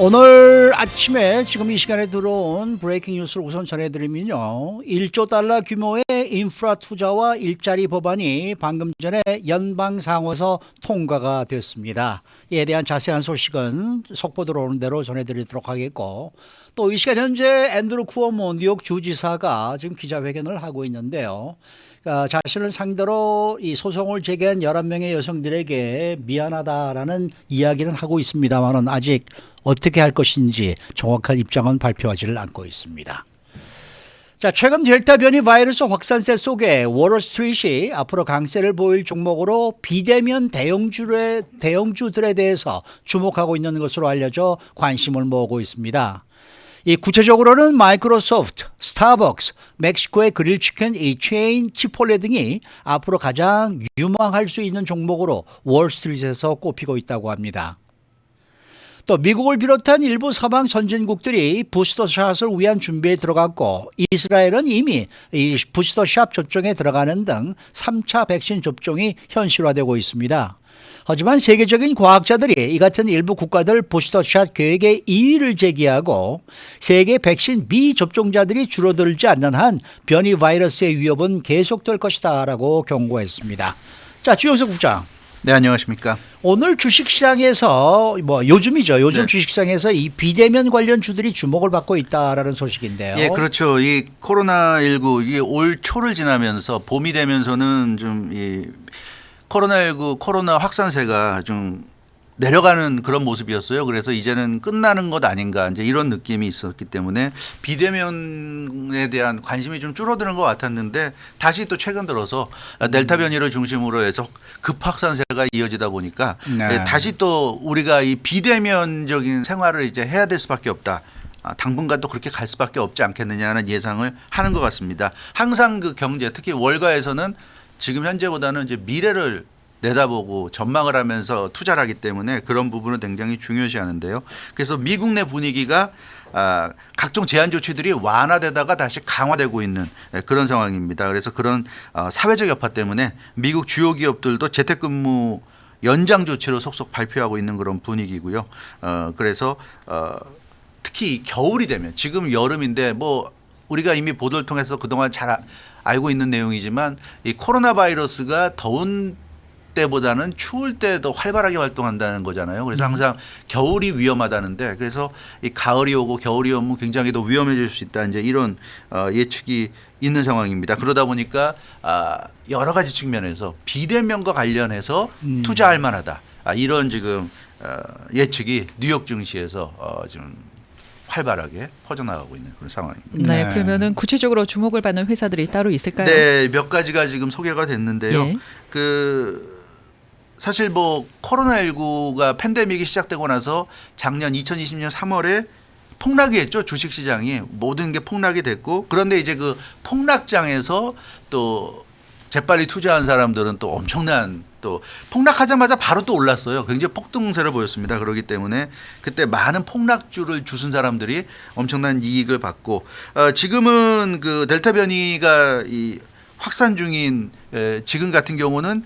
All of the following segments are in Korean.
오늘 아침에 지금 이 시간에 들어온 브레이킹 뉴스를 우선 전해드리면요. 1조 달러 규모의 인프라 투자와 일자리 법안이 방금 전에 연방상원에서 통과가 됐습니다. 이에 대한 자세한 소식은 속보 들어오는 대로 전해드리도록 하겠고, 또 이 시간 현재 앤드루 쿠오모 뉴욕 주지사가 지금 기자회견을 하고 있는데요. 자신을 상대로 이 소송을 제기한 11명의 여성들에게 미안하다라는 이야기는 하고 있습니다만은 아직 어떻게 할 것인지 정확한 입장은 발표하지를 않고 있습니다. 자, 최근 델타 변이 바이러스 확산세 속에 월스트리트이 앞으로 강세를 보일 종목으로 비대면 대형주들에 대해서 주목하고 있는 것으로 알려져 관심을 모으고 있습니다. 이 구체적으로는 마이크로소프트, 스타벅스, 멕시코의 그릴치킨, 이 체인, 치폴레 등이 앞으로 가장 유망할 수 있는 종목으로 월스트리트에서 꼽히고 있다고 합니다. 또 미국을 비롯한 일부 서방 선진국들이 부스터샷을 위한 준비에 들어갔고, 이스라엘은 이미 이 부스터샷 접종에 들어가는 등 3차 백신 접종이 현실화되고 있습니다. 하지만 세계적인 과학자들이 이 같은 일부 국가들 부스터샷 계획에 이의를 제기하고 세계 백신 미접종자들이 줄어들지 않는 한 변이 바이러스의 위협은 계속될 것이다 라고 경고했습니다. 자, 주영석 국장. 네, 안녕하십니까. 오늘 주식시장에서 요즘이죠. 요즘 네. 주식시장에서 이 비대면 관련 주들이 주목을 받고 있다라는 소식인데요. 예, 그렇죠. 이 코로나19 이게 올 초를 지나면서 봄이 되면서는 좀 이 코로나19 코로나 확산세가 좀 내려가는 그런 모습이었어요. 그래서 이제는 끝나는 것 아닌가 이제 이런 느낌이 있었기 때문에 비대면에 대한 관심이 좀 줄어드는 것 같았는데 다시 또 최근 들어서 델타 변이를 중심으로 해서 급확산세가 이어지다 보니까 네. 다시 또 우리가 이 비대면적인 생활을 이제 해야 될 수밖에 없다. 당분간 또 그렇게 갈 수밖에 없지 않겠느냐는 예상을 하는 것 같습니다. 항상 그 경제 특히 월가에서는 지금 현재보다는 이제 미래를 내다보고 전망을 하면서 투자를 하기 때문에 그런 부분은 굉장히 중요시하는데요. 그래서 미국 내 분위기가 각종 제한 조치들이 완화되다가 다시 강화되고 있는 그런 상황입니다. 그래서 그런 사회적 여파 때문에 미국 주요 기업들도 재택근무 연장 조치를 속속 발표하고 있는 그런 분위기고요. 그래서 특히 겨울이 되면 지금 여름인데 뭐 우리가 이미 보도를 통해서 그동안 잘 알고 있는 내용이지만 이 코로나 바이러스가 더운 때보다는 추울 때 더 활발하게 활동한다는 거잖아요. 그래서 항상 겨울이 위험하다는데 그래서 이 가을이 오고 겨울이 오면 굉장히 더 위험해질 수 있다. 이제 이런 예측이 있는 상황입니다. 그러다 보니까 여러 가지 측면에서 비대면과 관련해서 투자할 만하다. 이런 지금 예측이 뉴욕 증시에서 지금 활발하게 퍼져나가고 있는 그런 상황입니다. 네, 네. 그러면은 구체적으로 주목을 받는 회사들이 따로 있을까요? 네, 몇 가지가 지금 소개가 됐는데요. 예. 사실 뭐 코로나19가 팬데믹이 시작되고 나서 작년 2020년 3월에 폭락이 했죠. 주식시장이 모든 게 폭락이 됐고 그런데 이제 그 폭락장에서 또 재빨리 투자한 사람들은 또 엄청난 또 폭락하자마자 바로 또 올랐어요. 굉장히 폭등세를 보였습니다. 그렇기 때문에 그때 많은 폭락주를 주순 사람들이 엄청난 이익을 받고 지금은 그 델타 변이가 이 확산 중인 지금 같은 경우는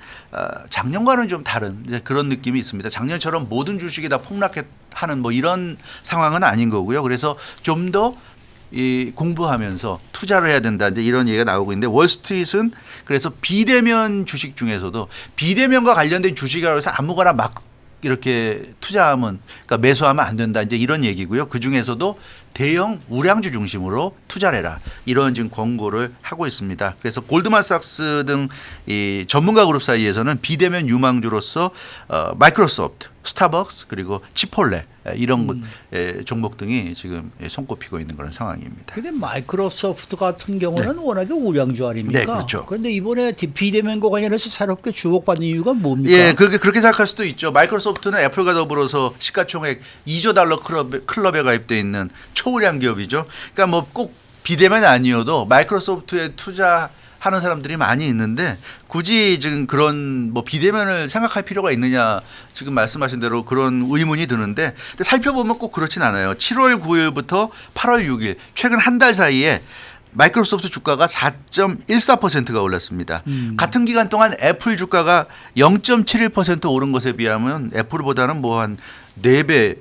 작년과는 좀 다른 그런 느낌이 있습니다. 작년처럼 모든 주식이 다 폭락하는 뭐 이런 상황은 아닌 거고요. 그래서 좀 더 이 공부하면서 투자를 해야 된다. 이제 이런 얘기가 나오고 있는데 월스트리트는 그래서 비대면 주식 중에서도 비대면과 관련된 주식이라고 해서 아무거나 막 이렇게 투자하면 그러니까 매수하면 안 된다. 이제 이런 얘기고요. 그 중에서도 대형 우량주 중심으로 투자를 해라. 이런 지금 권고를 하고 있습니다. 그래서 골드만삭스 등 이 전문가 그룹 사이에서는 비대면 유망주로서 마이크로소프트, 스타벅스 그리고 치폴레 이런 종목 등이 지금 손꼽히고 있는 그런 상황입니다. 근데 마이크로소프트 같은 경우는 워낙에 우량주 아닙니까? 네, 그렇죠. 그런데 이번에 비대면과 관련해서 새롭게 주목받는 이유가 뭡니까? 예, 그렇게 생각할 수도 있죠. 마이크로소프트는 애플과 더불어서 시가총액 2조 달러 클럽에 가입돼 있는 초우량 기업이죠. 그러니까 뭐 꼭 비대면이 아니어도 마이크로소프트에 투자하는 사람들이 많이 있는데 굳이 지금 그런 뭐 비대면을 생각할 필요가 있느냐 지금 말씀하신 대로 그런 의문이 드는데 근데 살펴보면 꼭 그렇진 않아요. 7월 9일부터 8월 6일 최근 한 달 사이에 마이크로소프트 주가가 4.14%가 올랐습니다. 같은 기간 동안 애플 주가가 0.71% 오른 것에 비하면 애플보다는 뭐 한 4배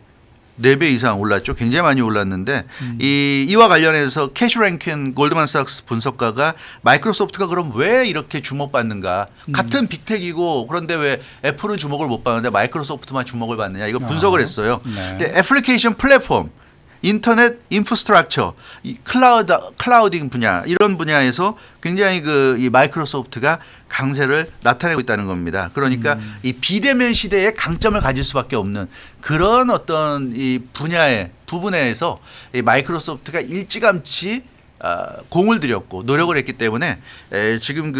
4배 이상 올랐죠. 굉장히 많이 올랐는데 이와 관련해서 캐시 랭킨 골드만삭스 분석가가 마이크로소프트가 그럼 왜 이렇게 주목받는가? 같은 빅텍이고 그런데 왜 애플은 주목을 못 받는데 마이크로소프트만 주목을 받느냐? 이거 분석을 했어요. 네. 근데 애플리케이션 플랫폼 인터넷 인프라스트럭처, 이 클라우딩 분야 이런 분야에서 굉장히 이 마이크로소프트가 강세를 나타내고 있다는 겁니다. 그러니까 이 비대면 시대에 강점을 가질 수밖에 없는 그런 어떤 이 분야의 부분에서 이 마이크로소프트가 일찌감치 공을 들였고 노력을 했기 때문에 지금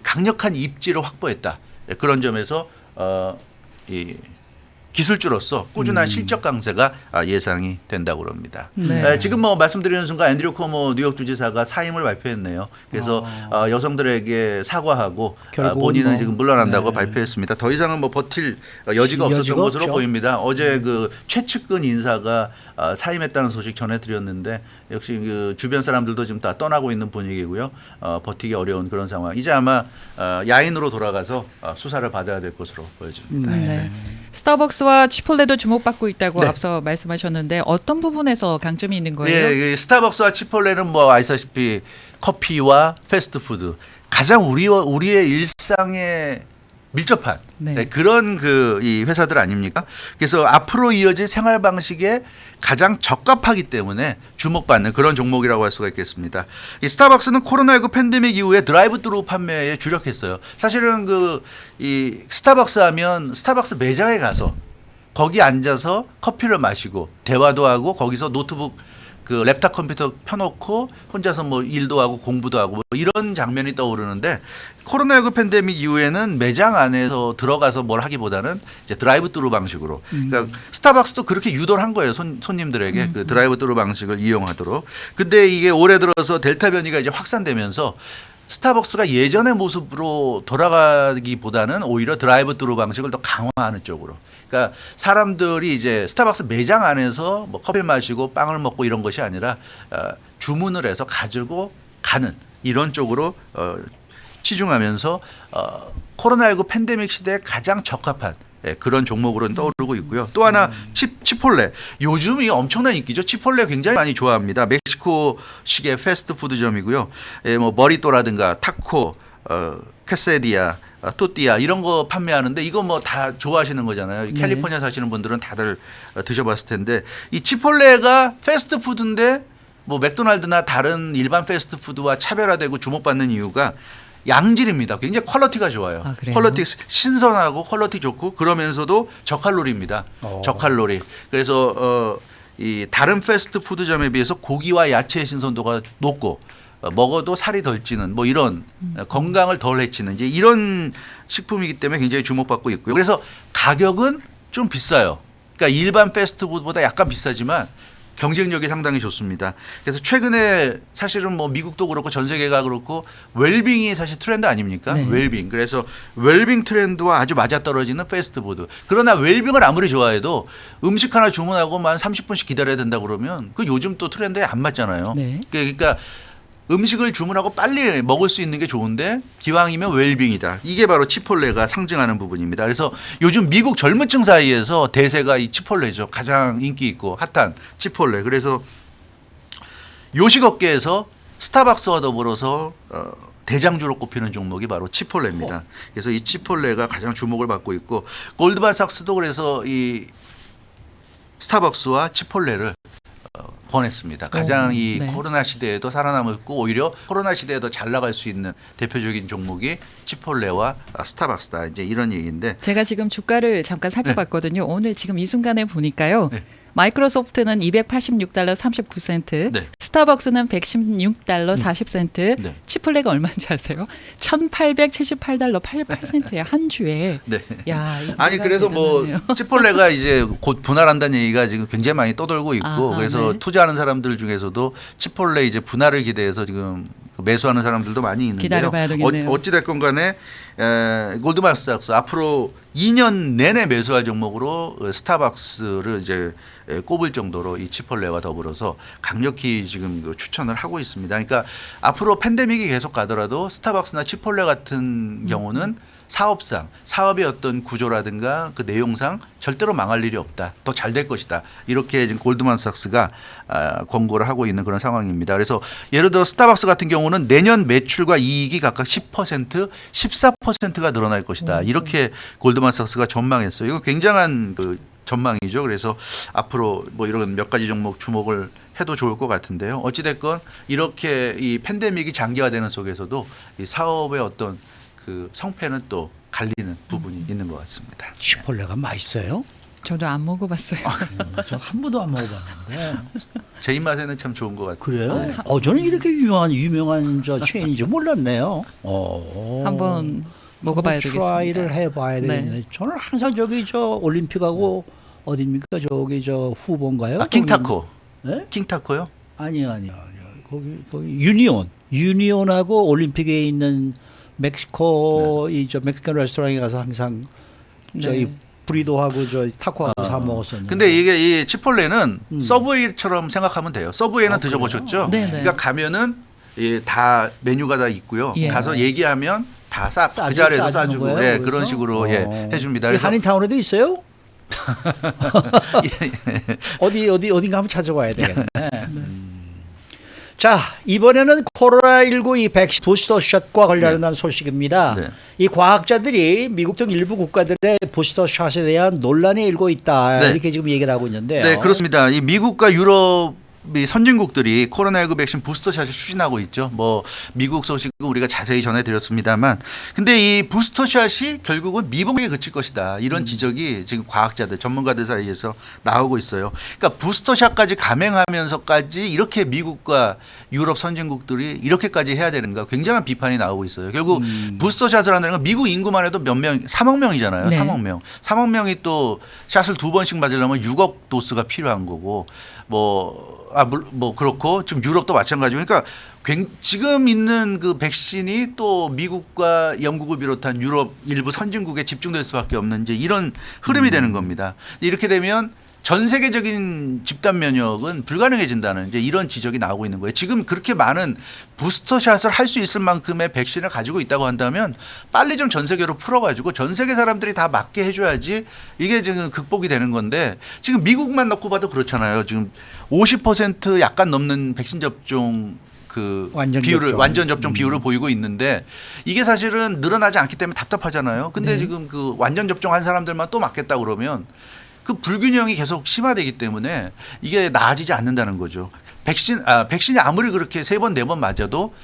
강력한 입지를 확보했다. 그런 점에서 이 기술주로서 꾸준한 실적 강세가 예상이 된다고 그럽니다. 네. 지금 뭐 말씀드리는 순간 앤드류 코모 뉴욕 주지사가 사임을 발표했네요. 그래서 여성들에게 사과하고 결국은 본인은 뭐, 지금 물러난다고 네. 발표했습니다. 더 이상은 뭐 버틸 여지가 없었던 여지가 것으로 없죠. 보입니다. 어제 최측근 인사가 사임했다는 소식 전해드렸는데 역시 주변 사람들도 지금 다 떠나고 있는 분위기고요. 버티기 어려운 그런 상황. 이제 아마 야인으로 돌아가서 수사를 받아야 될 것으로 보여집니다. 네. 스타벅스와 치폴레도 주목받고 있다고 네. 앞서 말씀하셨는데 어떤 부분에서 강점이 있는 거예요? 예, 스타벅스와 치폴레는 뭐 아시다시피 커피와 패스트푸드 가장 우리의 일상에 밀접한 네. 그런 이 회사들 아닙니까? 그래서 앞으로 이어질 생활 방식에 가장 적합하기 때문에 주목받는 그런 종목이라고 할 수가 있겠습니다. 이 스타벅스는 코로나19 팬데믹 이후에 드라이브스루 판매에 주력했어요. 사실은 이 스타벅스 하면 스타벅스 매장에 가서 거기 앉아서 커피를 마시고 대화도 하고 거기서 노트북 랩탑 컴퓨터 펴놓고 혼자서 뭐 일도 하고 공부도 하고 뭐 이런 장면이 떠오르는데 코로나19 팬데믹 이후에는 매장 안에서 들어가서 뭘 하기보다는 이제 드라이브스루 방식으로 그러니까 스타벅스도 그렇게 유도를 한 거예요. 손님들에게 그 드라이브스루 방식을 이용하도록. 근데 이게 올해 들어서 델타 변이가 이제 확산되면서 스타벅스가 예전의 모습으로 돌아가기보다는 오히려 드라이브스루 방식을 더 강화하는 쪽으로. 그러니까 사람들이 이제 스타벅스 매장 안에서 뭐 커피를 마시고 빵을 먹고 이런 것이 아니라 주문을 해서 가지고 가는 이런 쪽으로 치중하면서 코로나19 팬데믹 시대에 가장 적합한 그런 종목으로는 떠오르고 있고요. 또 하나 치폴레. 요즘이 엄청난 인기죠. 치폴레 굉장히 많이 좋아합니다. 멕시코식의 패스트푸드점이고요. 뭐 머리또라든가 타코, 캐세디아, 또띠아 이런 거 판매하는데 이거 뭐 다 좋아하시는 거잖아요. 네. 캘리포니아 사시는 분들은 다들 드셔봤을 텐데 이 치폴레가 패스트푸드인데 뭐 맥도날드나 다른 일반 패스트푸드와 차별화되고 주목받는 이유가 양질입니다. 굉장히 퀄리티가 좋아요. 아, 그래요? 퀄리티 신선하고 퀄리티 좋고 그러면서도 저칼로리입니다. 저칼로리. 그래서 이 다른 패스트푸드점에 비해서 고기와 야채의 신선도가 높고 먹어도 살이 덜 찌는 뭐 이런 건강을 덜 해치는 이제 이런 식품이기 때문에 굉장히 주목받고 있고요. 그래서 가격은 좀 비싸요. 그러니까 일반 패스트푸드보다 약간 비싸지만 경쟁력이 상당히 좋습니다. 그래서 최근에 사실은 뭐 미국도 그렇고 전 세계가 그렇고 웰빙이 사실 트렌드 아닙니까? 네. 웰빙. 그래서 웰빙 트렌드와 아주 맞아떨어지는 패스트푸드. 그러나 웰빙을 아무리 좋아해도 음식 하나 주문하고만 30분씩 기다려야 된다 그러면 그 요즘 또 트렌드에 안 맞잖아요. 네. 그러니까 음식을 주문하고 빨리 먹을 수 있는 게 좋은데 기왕이면 웰빙이다. 이게 바로 치폴레가 상징하는 부분입니다. 그래서 요즘 미국 젊은 층 사이에서 대세가 이 치폴레죠. 가장 인기 있고 핫한 치폴레. 그래서 요식업계에서 스타벅스와 더불어서 대장주로 꼽히는 종목이 바로 치폴레입니다. 그래서 이 치폴레가 가장 주목을 받고 있고 골드만삭스도 그래서 이 스타벅스와 치폴레를 권했습니다. 가장 이 네. 코로나 시대에도 살아남았고 오히려 코로나 시대에도 잘 나갈 수 있는 대표적인 종목이 치폴레와 스타벅스다. 이제 이런 얘기인데 제가 지금 주가를 잠깐 살펴봤거든요. 오늘 지금 이 순간에 보니까요. 네. 마이크로소프트는 286달러 39센트, 네. 스타벅스는 116달러 40센트, 네. 치폴레가 얼마인지 아세요? 1,878달러 88센트에 한 주에. 네. 야, 아니 그래서 뭐 대단하네요. 치폴레가 이제 곧 분할한다는 얘기가 지금 굉장히 많이 떠돌고 있고 아하, 그래서 네. 투자하는 사람들 중에서도 치폴레 이제 분할을 기대해서 지금 매수하는 사람들도 많이 있는데요. 기다려봐야 되겠네요. 어찌 됐건 간에 골드만삭스 앞으로 2년 내내 매수할 종목으로 스타벅스를 이제 꼽을 정도로 이 치폴레와 더불어서 강력히 지금 추천을 하고 있습니다. 그러니까 앞으로 팬데믹이 계속 가더라도 스타벅스나 치폴레 같은 경우는 사업상 사업의 어떤 구조라든가 그 내용상 절대로 망할 일이 없다. 더 잘 될 것이다. 이렇게 지금 골드만삭스가 권고를 하고 있는 그런 상황입니다. 그래서 예를 들어 스타벅스 같은 경우는 내년 매출과 이익이 각각 10%, 14%가 늘어날 것이다. 이렇게 골드만삭스가 전망했어요. 이거 굉장한 그 전망이죠. 그래서 앞으로 뭐 이런 몇 가지 종목 주목을 해도 좋을 것 같은데요. 어찌됐건 이렇게 이 팬데믹이 장기화되는 속에서도 이 사업의 어떤 그 성패는 또 갈리는 부분이 있는 것 같습니다. 치폴레가 맛있어요? 저도 안 먹어봤어요. 저 한 번도 안 먹어봤는데. 제 입맛에는 참 좋은 것 같아요. 그래요? 저는 이렇게 유명한 저 체인인지 몰랐네요. 한번 먹어봐야 되겠습니다. 트라이를 해봐야 되겠네. 네. 저는 항상 저기 저 올림픽하고 어디입니까? 저기 저 후보인가요? 킹타코. 네? 킹타코요? 아니요. 거기 유니온하고 올림픽에 있는 멕시코 저 멕시칸 레스토랑에 가서 항상 저희 네. 브리도하고 저 타코하고 사 먹었었는데. 근데 이게 이 치폴레는 서브웨이처럼 생각하면 돼요. 서브웨이는 드셔보셨죠? 네네. 그러니까 가면은 다 메뉴가 다 있고요. 예. 가서 얘기하면 다 그 싸주는 자리에서 싸주고 거예요, 예, 거기서? 그런 식으로 해줍니다. 이 그래서 한인타운에도 있어요? 어딘가 한번 찾아봐야 되겠네. 자, 이번에는 코로나19 이 백신 부스터샷과 관련한 소식입니다. 네. 이 과학자들이 미국 등 일부 국가들의 부스터샷에 대한 논란이 일고 있다. 네. 이렇게 지금 얘기를 하고 있는데요. 네, 그렇습니다. 이 미국과 유럽 이 선진국들이 코로나19 백신 부스터샷을 추진하고 있죠. 뭐 미국 소식은 우리가 자세히 전해드렸습니다만, 근데 이 부스터샷이 결국은 미봉에 그칠 것이다. 이런 지적이 지금 과학자들, 전문가들 사이에서 나오고 있어요. 그러니까 부스터샷까지 감행하면서까지 이렇게 미국과 유럽 선진국들이 이렇게까지 해야 되는가 굉장한 비판이 나오고 있어요. 결국 부스터샷을 한다는 건 미국 인구만 해도 몇 명, 3억 명이잖아요. 네. 3억 명. 3억 명이 또 샷을 2번씩 맞으려면 6억 도스가 필요한 거고 뭐 그렇고 지금 유럽도 마찬가지고 그러니까 지금 있는 그 백신이 또 미국과 영국을 비롯한 유럽 일부 선진국에 집중될 수밖에 없는 이제 이런 흐름이 되는 겁니다. 이렇게 되면 전 세계적인 집단 면역은 불가능해진다는 이제 이런 지적이 나오고 있는 거예요. 지금 그렇게 많은 부스터샷을 할 수 있을 만큼의 백신을 가지고 있다고 한다면 빨리 좀 전 세계로 풀어가지고 전 세계 사람들이 다 맞게 해줘야지 이게 지금 극복이 되는 건데 지금 미국만 놓고 봐도 그렇잖아요. 지금 50% 약간 넘는 백신 접종 그 완전 비율을 접종. 완전 접종 비율을 보이고 있는데 이게 사실은 늘어나지 않기 때문에 답답하잖아요. 근데 지금 그 완전 접종한 사람들만 또 맞겠다 그러면 그 불균형이 계속 심화되기 때문에 이게 나아지지 않는다는 거죠. 백신이 아무리 그렇게 3번, 4번 맞아도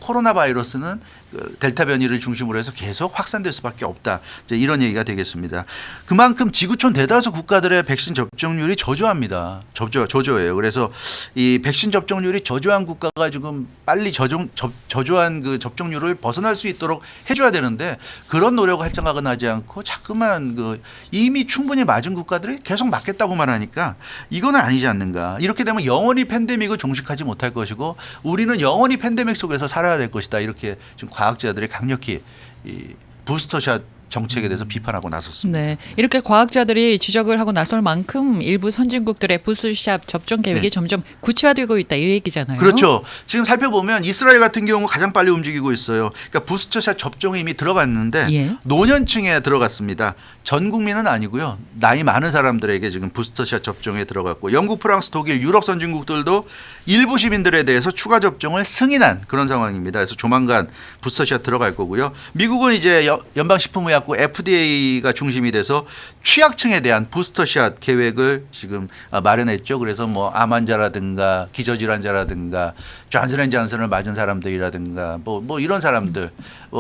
코로나 바이러스는 그 델타 변이를 중심으로 해서 계속 확산될 수밖에 없다. 이제 이런 얘기가 되겠습니다. 그만큼 지구촌 대다수 국가들의 백신 접종률이 저조합니다. 저조해요. 그래서 이 백신 접종률이 저조한 국가가 지금 빨리 저조한 그 접종률을 벗어날 수 있도록 해줘야 되는데 그런 노력을 할 생각은 하지 않고 자꾸만 그 이미 충분히 맞은 국가들이 계속 맞겠다고만 하니까 이거는 아니지 않는가. 이렇게 되면 영원히 팬데믹을 종식하지 못할 것이고 우리는 영원히 팬데믹 속에서 살아야 될 것이다. 이렇게 지금 과학자들이 강력히 이 부스터샷 정책에 대해서 비판하고 나섰습니다. 네, 이렇게 과학자들이 지적을 하고 나설 만큼 일부 선진국들의 부스샷 접종 계획이 네. 점점 구체화되고 있다 이 얘기잖아요. 그렇죠. 지금 살펴보면 이스라엘 같은 경우 가장 빨리 움직이고 있어요. 그러니까 부스터샷 접종이 이미 들어갔는데 예. 노년층에 들어갔습니다. 전 국민은 아니고요. 나이 많은 사람들에게 지금 부스터샷 접종에 들어갔고 영국, 프랑스, 독일, 유럽 선진국들도 일부 시민들에 대해서 추가 접종을 승인한 그런 상황입니다. 그래서 조만간 부스터샷 들어갈 거고요. 미국은 이제 연방식품의약국 FDA가 중심이 돼서 취약층에 대한 부스터샷 계획을 지금 마련했죠. 그래서 뭐 암 환자라든가 기저질환자라든가 존슨앤존슨을 맞은 사람들이라든가 뭐 이런 사람들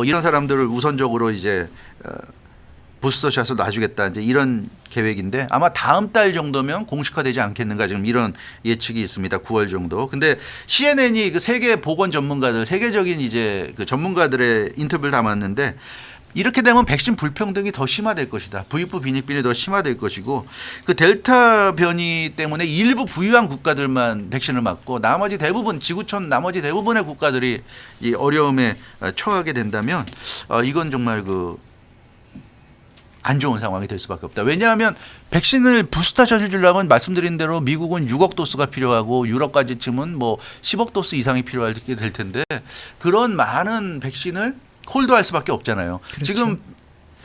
이런 사람들을 우선적으로 이제 부스터샷을 놔주겠다 이제 이런 계획인데 아마 다음 달 정도면 공식화되지 않겠는가 지금 이런 예측이 있습니다. 9월 정도. 근데 CNN이 그 세계 보건 전문가들 세계적인 이제 그 전문가들의 인터뷰를 담았는데 이렇게 되면 백신 불평등이 더 심화될 것이다. 부익부 빈익빈이 더 심화될 것이고 그 델타 변이 때문에 일부 부유한 국가들만 백신을 맞고 나머지 대부분 지구촌 나머지 대부분의 국가들이 이 어려움에 처하게 된다면 이건 정말 그 안 좋은 상황이 될 수밖에 없다. 왜냐하면 백신을 부스터샷을 주려면 말씀드린 대로 미국은 6억 도스가 필요하고 유럽까지 치면 뭐 10억 도스 이상이 필요하게 될 텐데 그런 많은 백신을 홀드할 수밖에 없잖아요. 그렇죠. 지금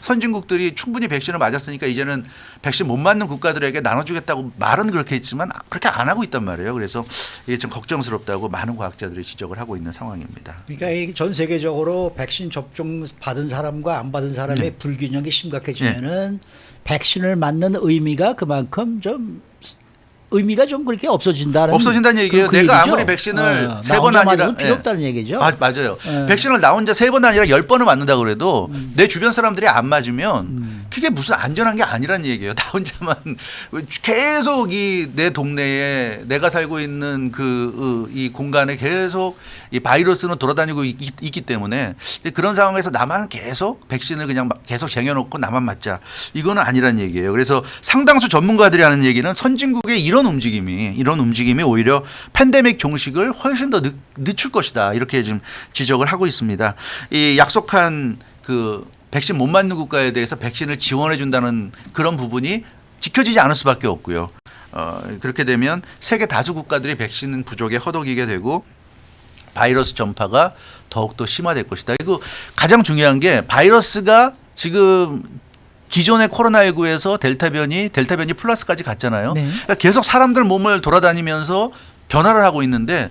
선진국들이 충분히 백신을 맞았으니까 이제는 백신 못 맞는 국가들에게 나눠주겠다고 말은 그렇게 했지만 그렇게 안 하고 있단 말이에요. 그래서 이게 좀 걱정스럽다고 많은 과학자들이 지적을 하고 있는 상황입니다. 그러니까 이전 세계적으로 백신 접종 받은 사람과 안 받은 사람의 네. 불균형이 심각해지면은 백신을 맞는 의미가 그만큼 좀 의미가 좀 그렇게 없어진다는 얘기예요. 그 내가 얘기죠? 아무리 백신을 나 세 번 혼자 아니라 맞으면 필요 없다는 얘기죠. 맞아요. 예. 백신을 나 혼자 3번 아니라 10번을 맞는다고 그래도 내 주변 사람들이 안 맞으면 그게 무슨 안전한 게 아니란 얘기예요. 나 혼자만 계속 이 내 동네에 내가 살고 있는 이 공간에 계속 이 바이러스는 돌아다니고 있기 때문에 그런 상황에서 나만 계속 백신을 그냥 계속 쟁여놓고 나만 맞자. 이거는 아니란 얘기예요. 그래서 상당수 전문가들이 하는 얘기는 선진국의 이런 움직임이 오히려 팬데믹 종식을 훨씬 더 늦출 것이다. 이렇게 지금 지적을 하고 있습니다. 이 약속한 그 백신 못 맞는 국가에 대해서 백신을 지원해 준다는 그런 부분이 지켜지지 않을 수밖에 없고요. 그렇게 되면 세계 다수 국가들이 백신 부족에 허덕이게 되고 바이러스 전파가 더욱더 심화될 것이다. 그리고 가장 중요한 게 바이러스가 지금 기존의 코로나19에서 델타 변이 플러스까지 갔잖아요. 네. 그러니까 계속 사람들 몸을 돌아다니면서 변화를 하고 있는데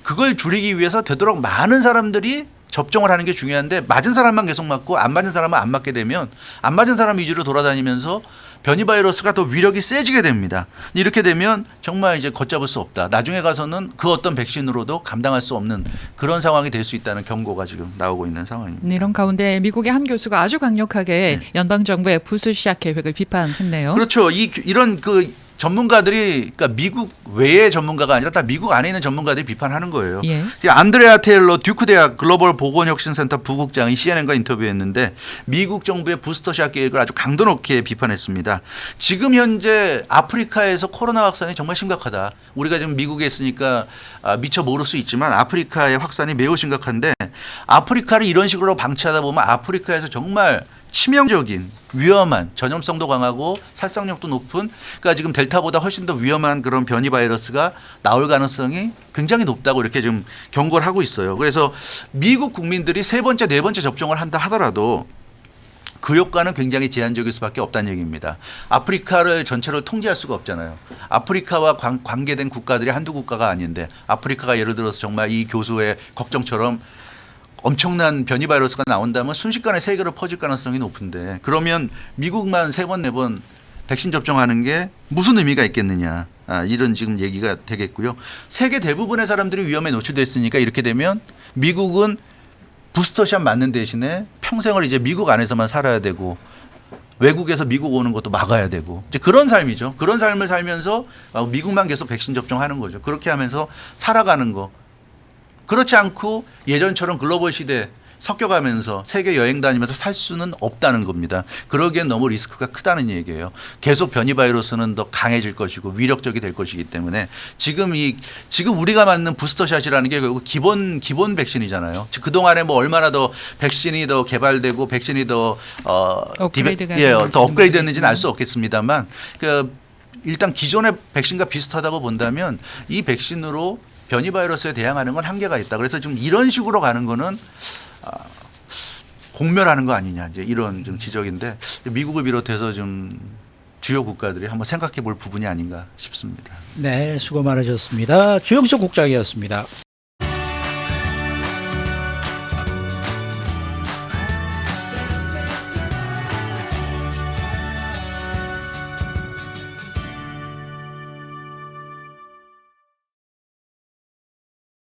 그걸 줄이기 위해서 되도록 많은 사람들이 접종을 하는 게 중요한데 맞은 사람만 계속 맞고 안 맞은 사람은 안 맞게 되면 안 맞은 사람 위주로 돌아다니면서 변이 바이러스가 더 위력이 세지게 됩니다. 이렇게 되면 정말 이제 걷잡을 수 없다. 나중에 가서는 그 어떤 백신으로도 감당할 수 없는 그런 상황이 될 수 있다는 경고가 지금 나오고 있는 상황입니다. 이런 가운데 미국의 한 교수가 아주 강력하게 연방 정부의 부수 시작 계획을 비판했네요. 그렇죠. 이런 그 전문가들이 그러니까 미국 외의 전문가가 아니라 다 미국 안에 있는 전문가들이 비판하는 거예요. 예. 안드레아 테일러 듀크 대학 글로벌 보건혁신센터 부국장이 CNN과 인터뷰했는데 미국 정부의 부스터샷 계획을 아주 강도 높게 비판했습니다. 지금 현재 아프리카에서 코로나 확산이 정말 심각하다. 우리가 지금 미국에 있으니까 미처 모를 수 있지만 아프리카의 확산이 매우 심각한데 아프리카를 이런 식으로 방치하다 보면 아프리카에서 정말 치명적인 위험한 전염성도 강하고 살상력도 높은 그러니까 지금 델타보다 훨씬 더 위험한 그런 변이 바이러스가 나올 가능성이 굉장히 높다고 이렇게 좀 경고를 하고 있어요. 그래서 미국 국민들이 3번째, 4번째 접종을 한다 하더라도 그 효과는 굉장히 제한적일 수밖에 없다는 얘기입니다. 아프리카를 전체로 통제할 수가 없잖아요. 아프리카와 관계된 국가들이 한두 국가가 아닌데 아프리카가 예를 들어서 정말 이 교수의 걱정처럼 엄청난 변이 바이러스가 나온다면 순식간에 세계로 퍼질 가능성이 높은데 그러면 미국만 3번, 4번 백신 접종하는 게 무슨 의미가 있겠느냐. 이런 지금 얘기가 되겠고요. 세계 대부분의 사람들이 위험에 노출됐으니까 이렇게 되면 미국은 부스터샷 맞는 대신에 평생을 이제 미국 안에서만 살아야 되고 외국에서 미국 오는 것도 막아야 되고 이제 그런 삶이죠. 그런 삶을 살면서 미국만 계속 백신 접종하는 거죠. 그렇게 하면서 살아가는 거. 그렇지 않고 예전처럼 글로벌 시대에 섞여가면서 세계 여행 다니면서 살 수는 없다는 겁니다. 그러기엔 너무 리스크가 크다는 얘기예요. 계속 변이 바이러스는 더 강해질 것이고 위력적이 될 것이기 때문에 지금 우리가 맞는 부스터샷이라는 게 결국 기본 백신이잖아요. 그 동안에 뭐 얼마나 더 백신이 더 개발되고 백신이 더 더 업그레이드했는지는 알 수 없겠습니다만 일단 기존의 백신과 비슷하다고 본다면 이 백신으로 변이 바이러스에 대항하는 건 한계가 있다. 그래서 좀 이런 식으로 가는 거는 공멸하는 거 아니냐 이제 이런 좀 지적인데 미국을 비롯해서 좀 주요 국가들이 한번 생각해 볼 부분이 아닌가 싶습니다. 네, 수고 많으셨습니다. 주영석 국장이었습니다.